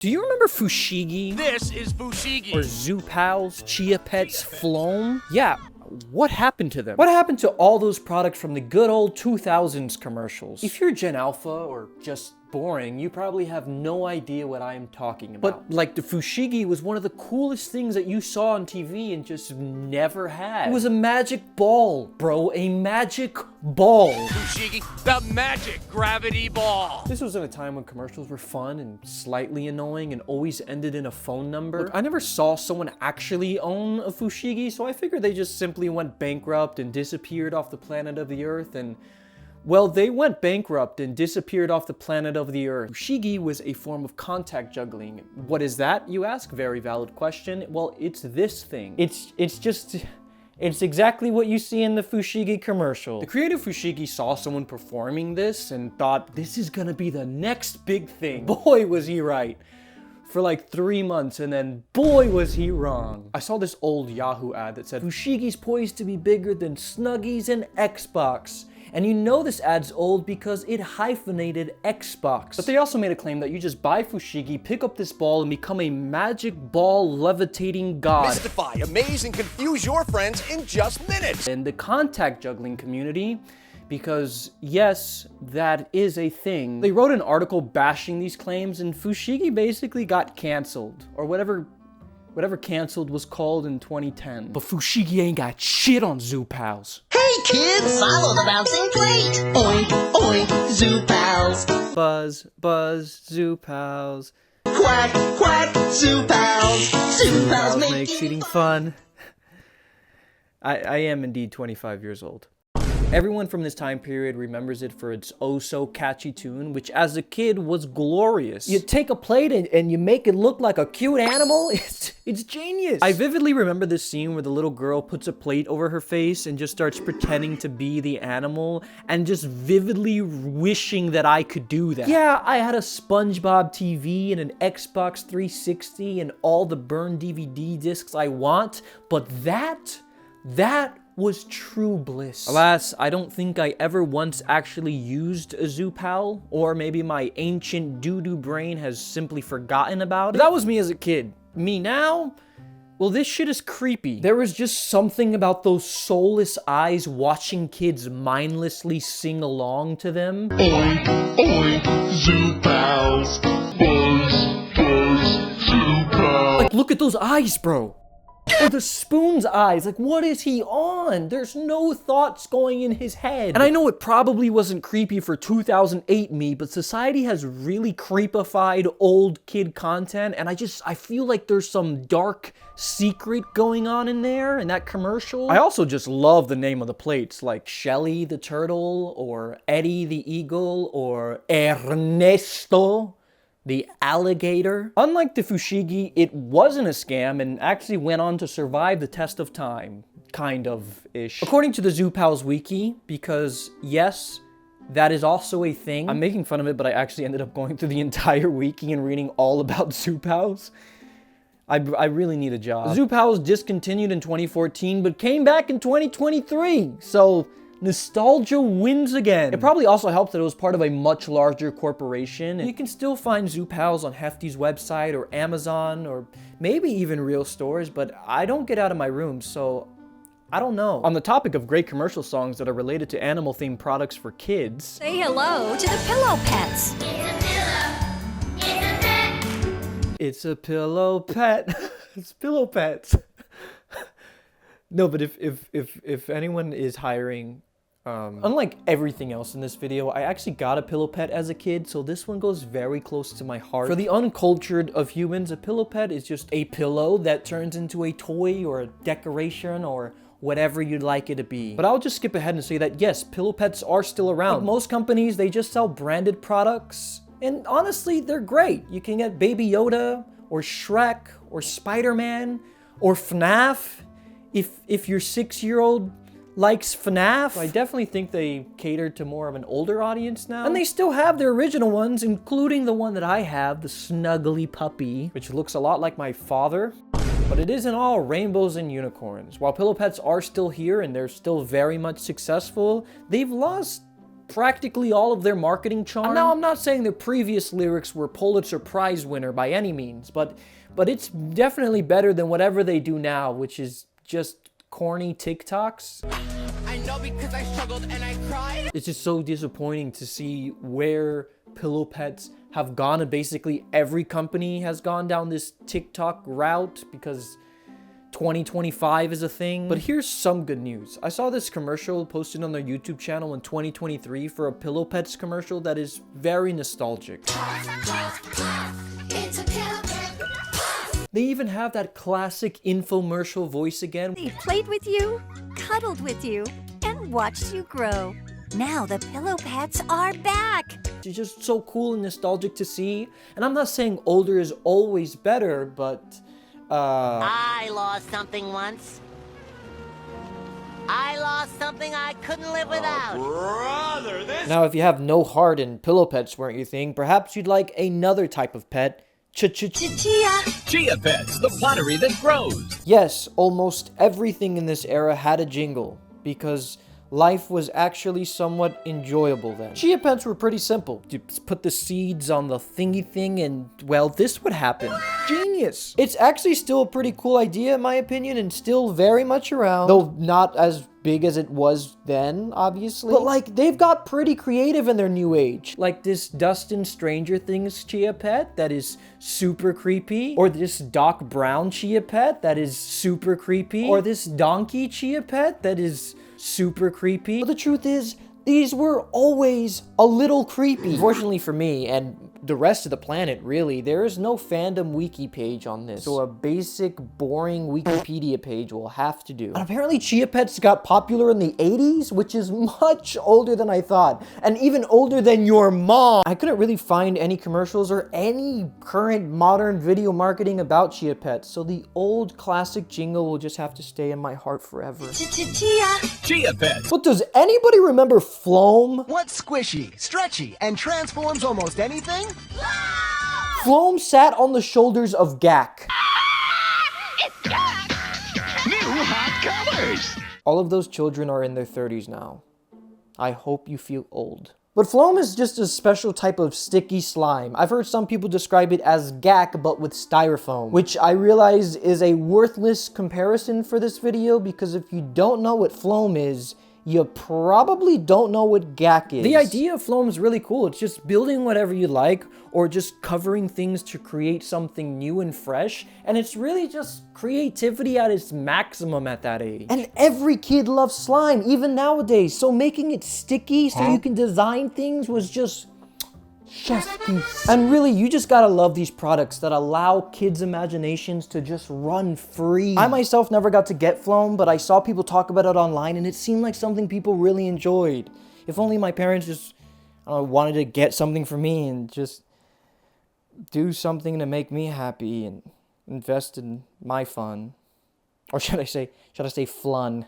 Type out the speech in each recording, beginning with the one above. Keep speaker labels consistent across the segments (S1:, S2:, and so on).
S1: Do you remember fushigi?
S2: This is fushigi.
S1: Or zoo pals, chia pets, floam? Yeah, what happened to them? What happened to all those products from the good old 2000s commercials? If you're Gen Alpha or just boring, you probably have no idea what I am talking about. But like the fushigi was one of the coolest things that you saw on TV and just never had. It was a magic ball, bro, a magic ball.
S2: Fushigi, the magic gravity ball.
S1: This was in a time when commercials were fun and slightly annoying and always ended in a phone number. Look, I never saw someone actually own a fushigi, so I figured they just simply went bankrupt and disappeared off the planet of the Earth. And well, they went bankrupt and disappeared off the planet of the Earth. Fushigi was a form of contact juggling. What is that, you ask? Very valid question. Well, it's this thing. It's exactly what you see in the fushigi commercial. The creative fushigi saw someone performing this and thought, this is gonna be the next big thing. Boy, was he right. For like 3 months, and then boy was he wrong. I saw this old Yahoo ad that said, Fushigi's poised to be bigger than Snuggies and Xbox. And you know this ad's old because it hyphenated Xbox. But they also made a claim that you just buy fushigi, pick up this ball, and become a magic ball levitating god.
S2: Mystify, amaze, and confuse your friends in just minutes.
S1: In the contact juggling community, because yes, that is a thing. They wrote an article bashing these claims, and fushigi basically got canceled, or whatever canceled was called in 2010. But fushigi ain't got shit on zoo pals.
S3: Hey kids, follow the bouncing plate. Oink, oink, zoo pals.
S1: Buzz, buzz, zoo pals.
S3: Quack, quack, zoo pals. Zoo pals
S1: make cheating fun. I am indeed 25 years old. Everyone from this time period remembers it for its oh-so-catchy tune, which as a kid was glorious. You take a plate and you make it look like a cute animal? It's genius! I vividly remember this scene where the little girl puts a plate over her face and just starts pretending to be the animal, and just vividly wishing that I could do that. Yeah, I had a SpongeBob TV and an Xbox 360 and all the burned DVD discs I want, but that was true bliss. Alas, I don't think I ever once actually used a zoo pal, or maybe my ancient doo-doo brain has simply forgotten about it. That was me as a kid. Me now? Well, this shit is creepy. There was just something about those soulless eyes watching kids mindlessly sing along to them.
S4: Oink, oink, zoo pals. Buzz, buzz, zoo pals.
S1: Like, look at those eyes, bro. Or the spoon's eyes, like what is he on? There's no thoughts going in his head. And I know it probably wasn't creepy for 2008 me, but society has really creepified old kid content, and I feel like there's some dark secret going on in there in that commercial. I also just love the name of the plates, like Shelly the turtle, or Eddie the eagle, or Ernesto the alligator. Unlike the fushigi, it wasn't a scam and actually went on to survive the test of time. Kind of-ish. According to the Zoo Pals wiki, because yes, that is also a thing. I'm making fun of it, but I actually ended up going through the entire wiki and reading all about Zoo Pals. I really need a job. Zoo Pals discontinued in 2014, but came back in 2023, so nostalgia wins again. It probably also helped that it was part of a much larger corporation. You can still find Zoo Pals on Hefty's website or Amazon or maybe even real stores, but I don't get out of my room, so I don't know. On the topic of great commercial songs that are related to animal-themed products for kids,
S5: say hello to the Pillow Pets.
S1: It's a pillow pet. It's Pillow Pets. No, but if anyone is hiring, unlike everything else in this video, I actually got a pillow pet as a kid, so this one goes very close to my heart. For the uncultured of humans, a pillow pet is just a pillow that turns into a toy or a decoration or whatever you'd like it to be. But I'll just skip ahead and say that yes, pillow pets are still around. Like most companies, they just sell branded products, and honestly, they're great. You can get Baby Yoda, or Shrek, or Spider-Man, or FNAF, if your 6-year-old likes FNAF. I definitely think they catered to more of an older audience now. And they still have their original ones, including the one that I have, the Snuggly Puppy, which looks a lot like my father. But it isn't all rainbows and unicorns. While pillow pets are still here and they're still very much successful, they've lost practically all of their marketing charm. Now, I'm not saying their previous lyrics were Pulitzer Prize winner by any means, but it's definitely better than whatever they do now, which is just corny TikToks.
S2: I know because I struggled and I cried.
S1: It's just so disappointing to see where Pillow Pets have gone, and basically every company has gone down this TikTok route because 2025 is a thing. But here's some good news. I saw this commercial posted on their YouTube channel in 2023 for a Pillow Pets commercial that is very nostalgic. They even have that classic infomercial voice again.
S5: They played with you, cuddled with you, and watched you grow. Now the Pillow Pets are back.
S1: It's just so cool and nostalgic to see. And I'm not saying older is always better, but
S6: I lost something once. I lost something I couldn't live without.
S2: Brother, this.
S1: Now, if you have no heart in Pillow Pets, weren't you think? Perhaps you'd like another type of pet. Chia.
S7: Chia Pets, the pottery that grows.
S1: Yes, almost everything in this era had a jingle, because life was actually somewhat enjoyable then. Chia Pets were pretty simple. You put the seeds on the thingy thing and, well, this would happen. Genius! It's actually still a pretty cool idea in my opinion, and still very much around. Though not as big as it was then, obviously. But like, they've got pretty creative in their new age. Like this Dustin Stranger Things Chia Pet that is super creepy. Or this Doc Brown Chia Pet that is super creepy. Or this Donkey Chia Pet that is super creepy. But the truth is, these were always a little creepy. Fortunately for me, and the rest of the planet, really, there is no fandom wiki page on this. So a basic, boring Wikipedia page will have to do. And apparently Chia Pets got popular in the 80s, which is much older than I thought. And even older than your mom. I couldn't really find any commercials or any current modern video marketing about Chia Pets. So the old classic jingle will just have to stay in my heart forever.
S7: Chia Pets.
S1: But does anybody remember Floam?
S2: What's squishy, stretchy, and transforms almost anything?
S1: Floam sat on the shoulders of Gak.
S4: New hot colors.
S1: All of those children are in their 30s now. I hope you feel old. But Floam is just a special type of sticky slime. I've heard some people describe it as Gak, but with styrofoam, which I realize is a worthless comparison for this video, because if you don't know what Floam is, you probably don't know what Gak is. The idea of Floam is really cool. It's just building whatever you like, or just covering things to create something new and fresh. And it's really just creativity at its maximum at that age. And every kid loves slime, even nowadays. So making it sticky so you can design things was just chef's kiss. And really, you just gotta love these products that allow kids' imaginations to just run free. I myself never got to get Floam, but I saw people talk about it online, and it seemed like something people really enjoyed. If only my parents just wanted to get something for me and just do something to make me happy and invest in my fun. Or should I say flun?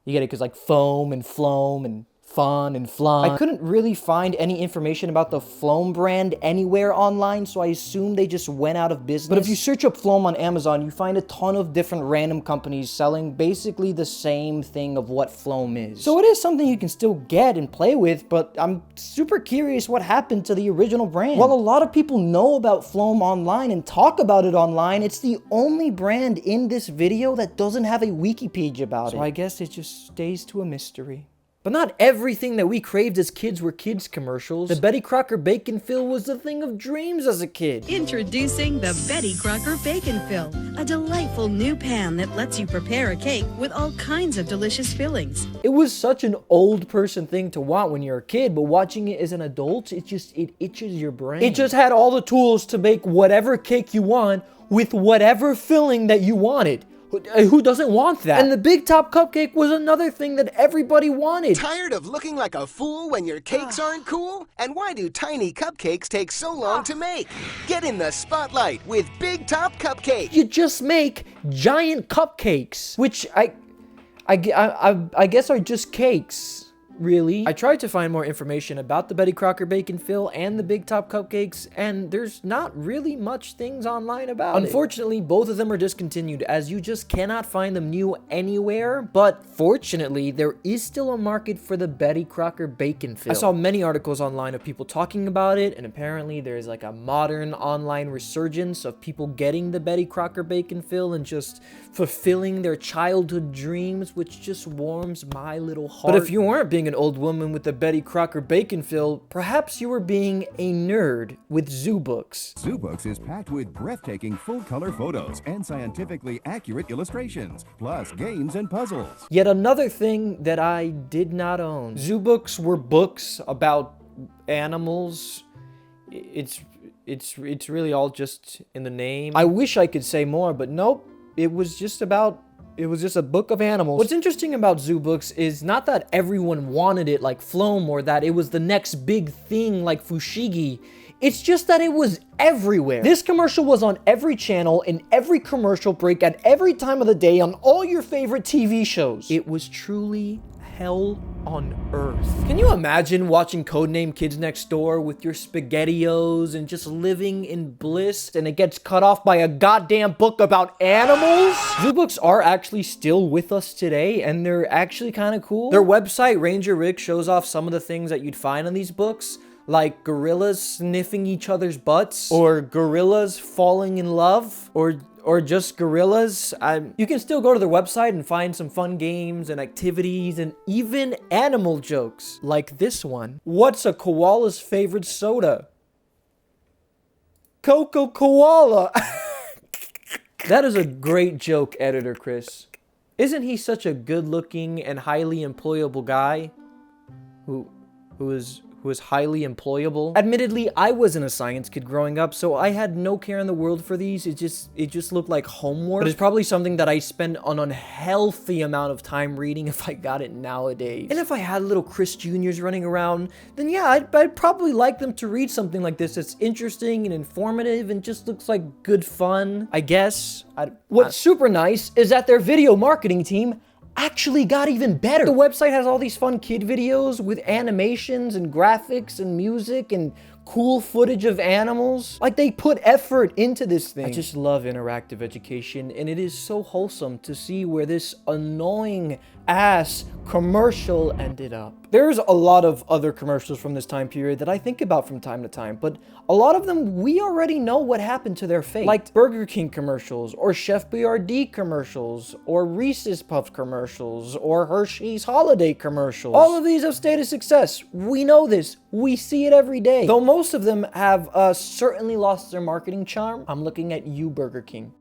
S1: You get it, because like foam and floam and fun and flun. I couldn't really find any information about the Floam brand anywhere online, so I assume they just went out of business. But if you search up Floam on Amazon, you find a ton of different random companies selling basically the same thing of what Floam is. So it is something you can still get and play with, but I'm super curious what happened to the original brand. While a lot of people know about Floam online and talk about it online, it's the only brand in this video that doesn't have a wiki page about it. So I guess it just stays to a mystery. But not everything that we craved as kids were kids commercials. The Betty Crocker Bacon Fill was the thing of dreams as a kid.
S8: Introducing the Betty Crocker Bacon Fill, a delightful new pan that lets you prepare a cake with all kinds of delicious fillings.
S1: It was such an old person thing to want when you're a kid, but watching it as an adult, it itches your brain. It just had all the tools to make whatever cake you want with whatever filling that you wanted. Who doesn't want that? And the Big Top Cupcake was another thing that everybody wanted.
S2: Tired of looking like a fool when your cakes aren't cool? And why do tiny cupcakes take so long to make? Get in the spotlight with Big Top Cupcake.
S1: You just make giant cupcakes, which I guess are just cakes. really. I tried to find more information about the Betty Crocker Bacon Fill and the Big Top Cupcakes, and there's not really much things online about it. Unfortunately, both of them are discontinued, as you just cannot find them new anywhere, but fortunately, there is still a market for the Betty Crocker Bacon Fill. I saw many articles online of people talking about it, and apparently there's like a modern online resurgence of people getting the Betty Crocker Bacon Fill and just fulfilling their childhood dreams, which just warms my little heart. But if you weren't being an old woman with the Betty Crocker Bacon Fill, perhaps you were being a nerd with Zoo Books.
S9: Zoo Books is packed with breathtaking full-color photos and scientifically accurate illustrations, plus games and puzzles.
S1: Yet another thing that I did not own. Zoo Books were books about animals. It's really all just in the name. I wish I could say more, but nope. It was just a book of animals. What's interesting about Zoo Books is not that everyone wanted it like Floam or that it was the next big thing like Fushigi. It's just that it was everywhere. This commercial was on every channel, in every commercial break, at every time of the day, on all your favorite TV shows. It was truly hell on earth. Can you imagine watching Codename Kids Next Door with your SpaghettiOs and just living in bliss, and it gets cut off by a goddamn book about animals? Zoo Books are actually still with us today, and they're actually kind of cool. Their website, Ranger Rick, shows off some of the things that you'd find on these books, like gorillas sniffing each other's butts, or gorillas falling in love, or just gorillas. You can still go to their website and find some fun games and activities and even animal jokes, like this one. What's a koala's favorite soda? Coco Koala. That is a great joke, editor Chris. Isn't he such a good-looking and highly employable guy? Who is highly employable. Admittedly, I wasn't a science kid growing up, so I had no care in the world for these. It just looked like homework. But it's probably something that I spend an unhealthy amount of time reading if I got it nowadays. And if I had little Chris Juniors running around, then yeah, I'd probably like them to read something like this that's interesting and informative and just looks like good fun, I guess. What's super nice is that their video marketing team actually got even better. The website has all these fun kid videos with animations and graphics and music and cool footage of animals. Like, they put effort into this thing. I just love interactive education, and it is so wholesome to see where this annoying ass commercial ended up. There's a lot of other commercials from this time period that I think about from time to time, but a lot of them we already know what happened to their fate. Like Burger King commercials, or Chef Boyardee commercials, or Reese's Puffs commercials, or Hershey's Holiday commercials. All of these have stayed a success. We know this. We see it every day. Though most of them have certainly lost their marketing charm. I'm looking at you, Burger King.